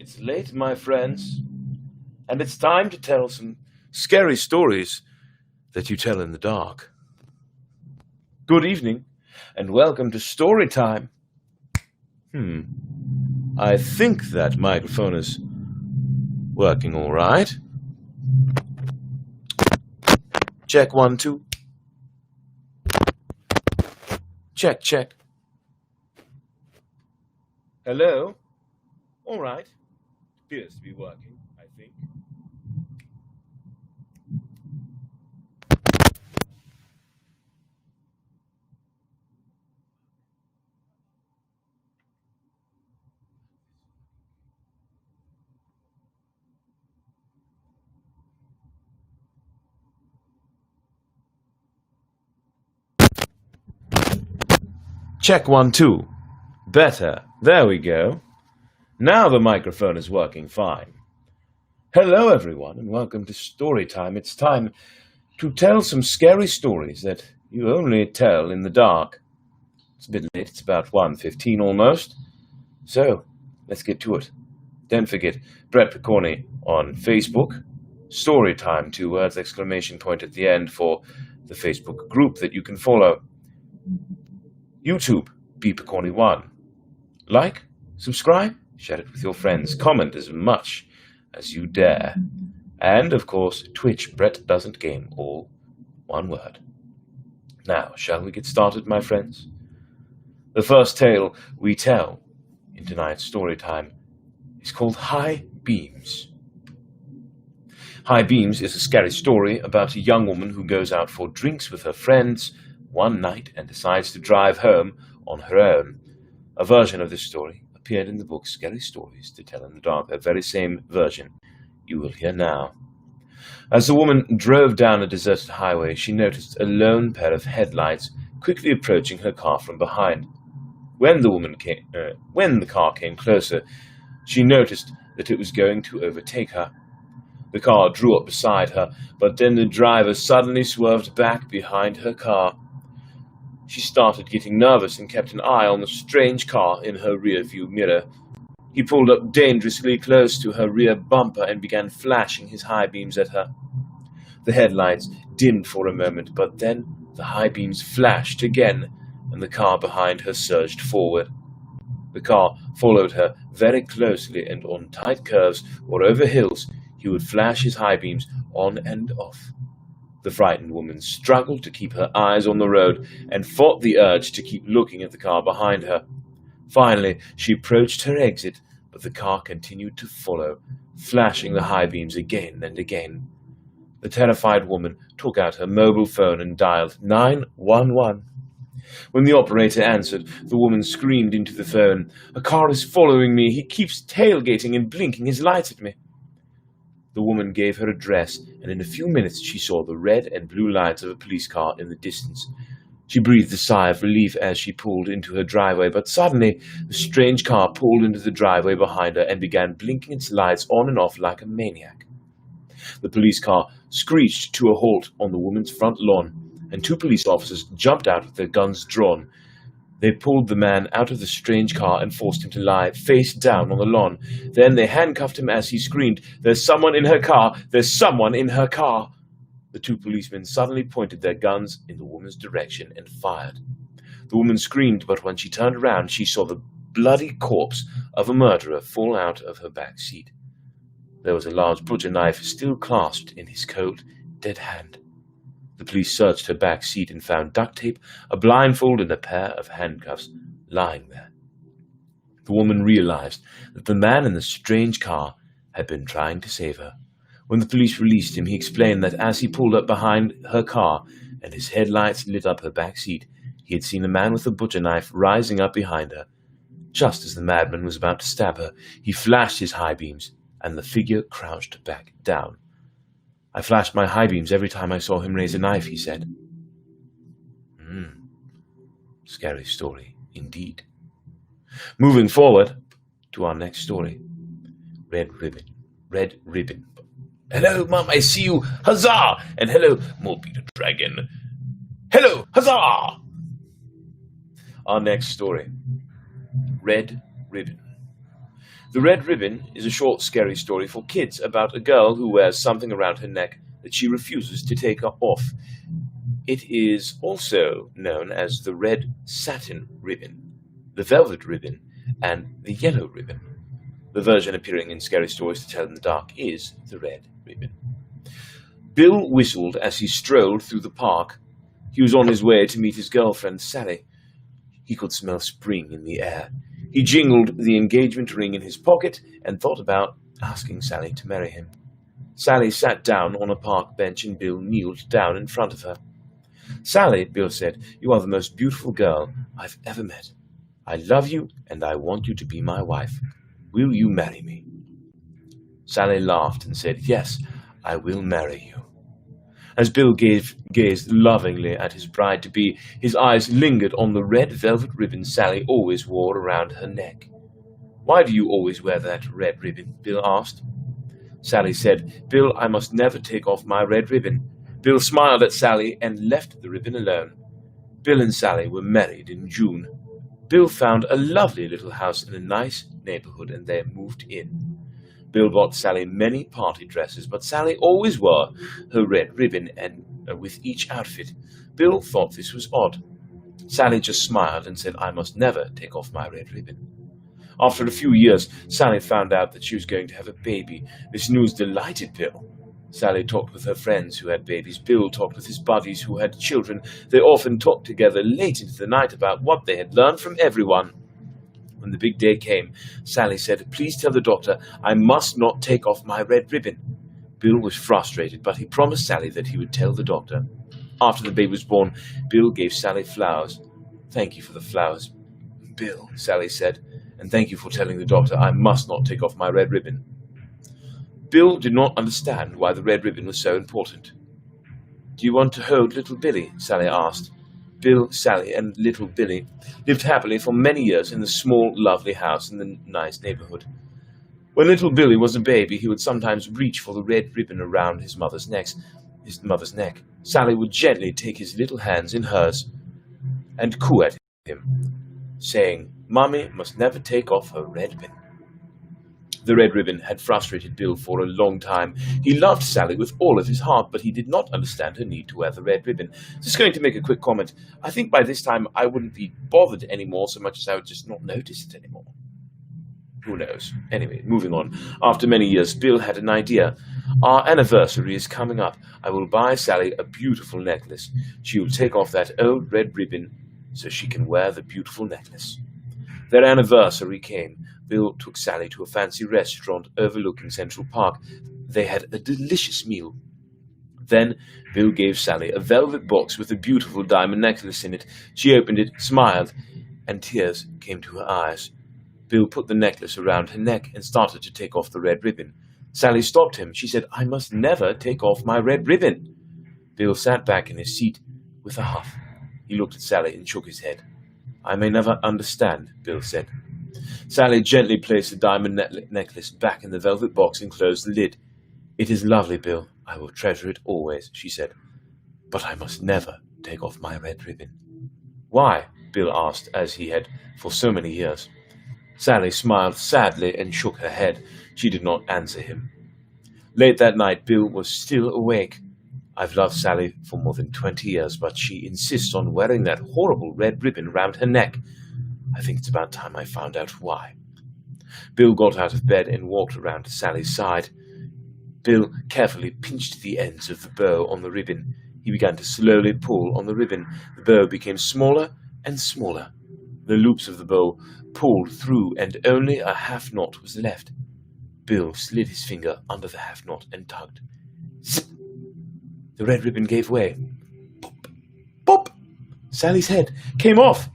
It's late, my friends, and it's time to tell some scary stories that you tell in the dark. Good evening, and welcome to Story Time. I think that microphone is working all right. Check 1, 2. Check, check. Hello? All right. Appears to be working, I think. Check 1, 2. Better. There we go. Now the microphone is working fine. Hello, everyone, and welcome to Story Time. It's time to tell some scary stories that you only tell in the dark. It's a bit late. It's about 1:15 almost. So, let's get to it. Don't forget, Brett Picorni on Facebook. Story Time, 2 words, exclamation point at the end for the Facebook group that you can follow. YouTube, B Picorni1. Like, subscribe, share it with your friends, comment as much as you dare. And, of course, Twitch, Brett Doesn't Game, all one word. Now, shall we get started, my friends? The first tale we tell in tonight's story time is called High Beams. High Beams is a scary story about a young woman who goes out for drinks with her friends one night and decides to drive home on her own. A version of this story appeared in the book Scary Stories to Tell in the Dark, that very same version you will hear now. As the woman drove down a deserted highway, she noticed a lone pair of headlights quickly approaching her car from behind. When the car came closer, she noticed that it was going to overtake her. The car drew up beside her, but then the driver suddenly swerved back behind her car. She started getting nervous and kept an eye on the strange car in her rear-view mirror. He pulled up dangerously close to her rear bumper and began flashing his high beams at her. The headlights dimmed for a moment, but then the high beams flashed again, and the car behind her surged forward. The car followed her very closely, and on tight curves or over hills, he would flash his high beams on and off. The frightened woman struggled to keep her eyes on the road and fought the urge to keep looking at the car behind her. Finally, she approached her exit, but the car continued to follow, flashing the high beams again and again. The terrified woman took out her mobile phone and dialed 911. When the operator answered, the woman screamed into the phone, "A car is following me. He keeps tailgating and blinking his lights at me." The woman gave her address, and in a few minutes she saw the red and blue lights of a police car in the distance. She breathed a sigh of relief as she pulled into her driveway, but suddenly the strange car pulled into the driveway behind her and began blinking its lights on and off like a maniac. The police car screeched to a halt on the woman's front lawn, and 2 police officers jumped out with their guns drawn. They pulled the man out of the strange car and forced him to lie face down on the lawn. Then they handcuffed him as he screamed, "There's someone in her car! There's someone in her car!" The 2 policemen suddenly pointed their guns in the woman's direction and fired. The woman screamed, but when she turned around, she saw the bloody corpse of a murderer fall out of her back seat. There was a large butcher knife still clasped in his cold, dead hand. The police searched her back seat and found duct tape, a blindfold, and a pair of handcuffs lying there. The woman realized that the man in the strange car had been trying to save her. When the police released him, he explained that as he pulled up behind her car and his headlights lit up her back seat, he had seen a man with a butcher knife rising up behind her. Just as the madman was about to stab her, he flashed his high beams, and the figure crouched back down. "I flashed my high beams every time I saw him raise a knife," he said. Scary story, indeed. Moving forward to our next story. Red Ribbon. Red Ribbon. "Hello, Mum, I see you. Huzzah! And hello, Morby the Dragon. Hello, huzzah!" Our next story. Red Ribbon. The Red Ribbon is a short, scary story for kids about a girl who wears something around her neck that she refuses to take off. It is also known as the red satin ribbon, the velvet ribbon, and the yellow ribbon. The version appearing in Scary Stories to Tell in the Dark is the red ribbon. Bill whistled as he strolled through the park. He was on his way to meet his girlfriend, Sally. He could smell spring in the air. He jingled the engagement ring in his pocket and thought about asking Sally to marry him. Sally sat down on a park bench and Bill kneeled down in front of her. "Sally," Bill said, "you are the most beautiful girl I've ever met. I love you and I want you to be my wife. Will you marry me?" Sally laughed and said, "Yes, I will marry you." As Bill gazed lovingly at his bride-to-be, his eyes lingered on the red velvet ribbon Sally always wore around her neck. "Why do you always wear that red ribbon?" Bill asked. Sally said, "Bill, I must never take off my red ribbon." Bill smiled at Sally and left the ribbon alone. Bill and Sally were married in June. Bill found a lovely little house in a nice neighborhood and they moved in. Bill bought Sally many party dresses, but Sally always wore her red ribbon and with each outfit. Bill thought this was odd. Sally just smiled and said, "I must never take off my red ribbon." After a few years, Sally found out that she was going to have a baby. This news delighted Bill. Sally talked with her friends who had babies. Bill talked with his buddies who had children. They often talked together late into the night about what they had learned from everyone. When the big day came, Sally said, "Please tell the doctor I must not take off my red ribbon." Bill was frustrated, but he promised Sally that he would tell the doctor. After the baby was born, Bill gave Sally flowers. "Thank you for the flowers, Bill," Sally said, "and thank you for telling the doctor I must not take off my red ribbon." Bill did not understand why the red ribbon was so important. "Do you want to hold little Billy?" Sally asked. Bill, Sally, and little Billy lived happily for many years in the small, lovely house in the nice neighborhood. When little Billy was a baby, he would sometimes reach for the red ribbon around his mother's neck. Sally would gently take his little hands in hers and coo at him, saying, "Mommy must never take off her red ribbon." The red ribbon had frustrated Bill for a long time. He loved Sally with all of his heart, but he did not understand her need to wear the red ribbon. Just going to make a quick comment. I think by this time I wouldn't be bothered anymore so much as I would just not notice it anymore. Who knows? Anyway, moving on. After many years, Bill had an idea. "Our anniversary is coming up. I will buy Sally a beautiful necklace. She will take off that old red ribbon so she can wear the beautiful necklace." Their anniversary came. Bill took Sally to a fancy restaurant overlooking Central Park. They had a delicious meal. Then Bill gave Sally a velvet box with a beautiful diamond necklace in it. She opened it, smiled, and tears came to her eyes. Bill put the necklace around her neck and started to take off the red ribbon. Sally stopped him. She said, "I must never take off my red ribbon." Bill sat back in his seat with a huff. He looked at Sally and shook his head. "I may never understand," Bill said. Sally gently placed the diamond necklace back in the velvet box and closed the lid. "It is lovely, Bill. I will treasure it always," she said. "But I must never take off my red ribbon." "Why?" Bill asked, as he had for so many years. Sally smiled sadly and shook her head. She did not answer him. Late that night, Bill was still awake. "I've loved Sally for more than 20 years, but she insists on wearing that horrible red ribbon around her neck. I think it's about time I found out why." Bill got out of bed and walked around to Sally's side. Bill carefully pinched the ends of the bow on the ribbon. He began to slowly pull on the ribbon. The bow became smaller and smaller. The loops of the bow pulled through and only a half knot was left. Bill slid his finger under the half knot and tugged. Zip! The red ribbon gave way. Pop! Pop! Sally's head came off.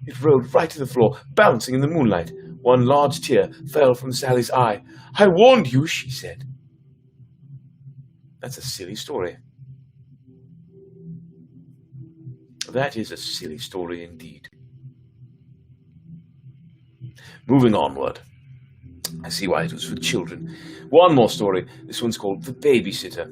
It rolled right to the floor, bouncing in the moonlight. One large tear fell from Sally's eye. "I warned you," she said. That's a silly story. That is a silly story indeed. Moving onward. I see why it was for children. One more story. This one's called The Babysitter.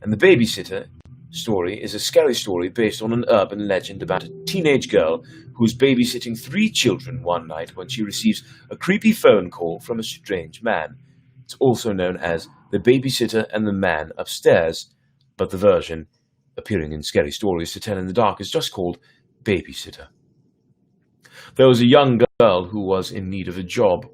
And the babysitter story is a scary story based on an urban legend about a teenage girl who is babysitting 3 children one night when she receives a creepy phone call from a strange man. It's also known as The Babysitter and the Man Upstairs, but the version appearing in Scary Stories to Tell in the Dark is just called Babysitter. There was a young girl who was in need of a job.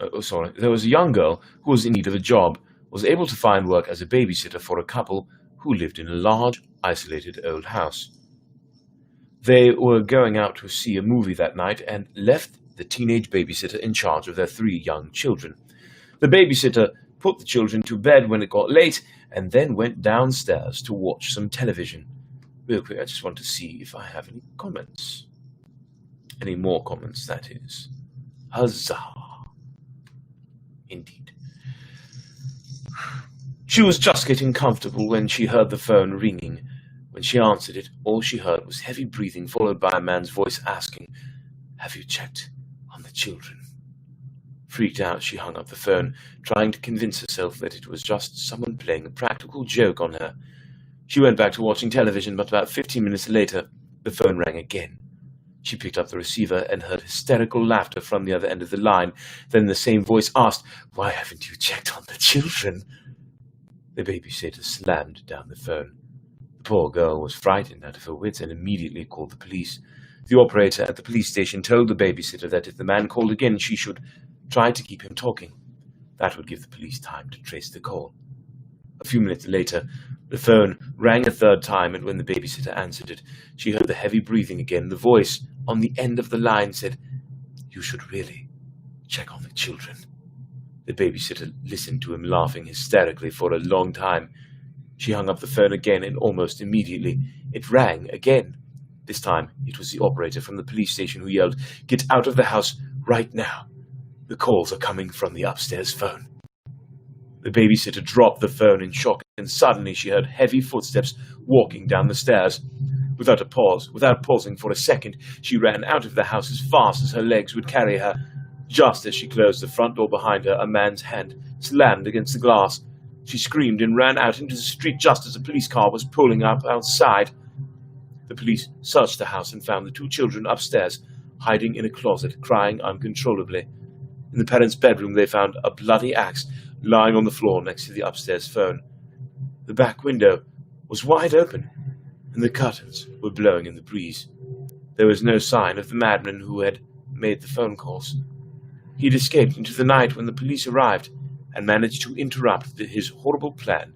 There was a young girl who was in need of a job, was able to find work as a babysitter for a couple who lived in a large, isolated old house. They were going out to see a movie that night and left the teenage babysitter in charge of their 3 young children. The babysitter put the children to bed when it got late and then went downstairs to watch some television. Real quick, I just want to see if I have any comments. Any more comments, that is. Huzzah! Indeed. She was just getting comfortable when she heard the phone ringing. When she answered it, all she heard was heavy breathing, followed by a man's voice asking, "Have you checked on the children?" Freaked out, she hung up the phone, trying to convince herself that it was just someone playing a practical joke on her. She went back to watching television, but about 15 minutes later, the phone rang again. She picked up the receiver and heard hysterical laughter from the other end of the line. Then the same voice asked, "Why haven't you checked on the children?" The babysitter slammed down the phone. The poor girl was frightened out of her wits and immediately called the police. The operator at the police station told the babysitter that if the man called again, she should try to keep him talking. That would give the police time to trace the call. A few minutes later, the phone rang a 3rd time, and when the babysitter answered it, she heard the heavy breathing again. The voice on the end of the line said, "You should really check on the children." The babysitter listened to him laughing hysterically for a long time. She hung up the phone again, and almost immediately it rang again. This time it was the operator from the police station who yelled, "Get out of the house right now. The calls are coming from the upstairs phone." The babysitter dropped the phone in shock, and suddenly she heard heavy footsteps walking down the stairs. Without pausing for a second, she ran out of the house as fast as her legs would carry her. Just as she closed the front door behind her, a man's hand slammed against the glass. She screamed and ran out into the street just as a police car was pulling up outside. The police searched the house and found the 2 children upstairs, hiding in a closet, crying uncontrollably. In the parents' bedroom, they found a bloody axe lying on the floor next to the upstairs phone. The back window was wide open, and the curtains were blowing in the breeze. There was no sign of the madman who had made the phone calls. He'd escaped into the night when the police arrived and managed to interrupt his horrible plan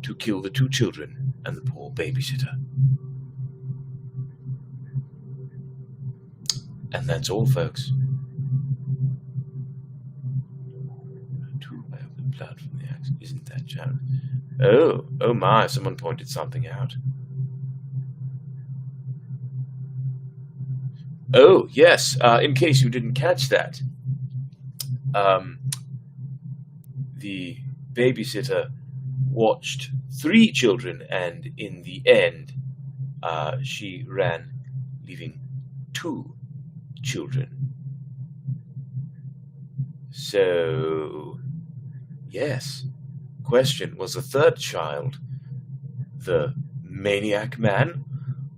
to kill the 2 children and the poor babysitter. And that's all, folks. Blood from the axe. Isn't that Jared? Oh my, someone pointed something out. Oh, yes, in case you didn't catch that, the babysitter watched 3 children, and in the end, she ran, leaving 2 children. So, yes, question, was the 3rd child the maniac man?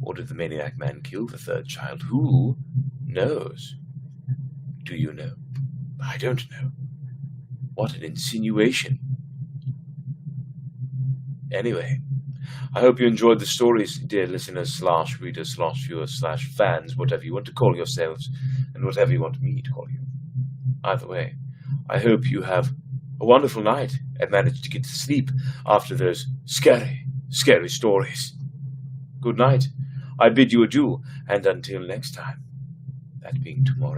Or did the maniac man kill the 3rd child? Who knows? Do you know? I don't know. What an insinuation. Anyway, I hope you enjoyed the stories, dear listeners, /readers, /viewers, /fans, whatever you want to call yourselves, and whatever you want me to call you. Either way, I hope you have a wonderful night and managed to get to sleep after those scary, scary stories. Good night. I bid you adieu, and until next time, that being tomorrow.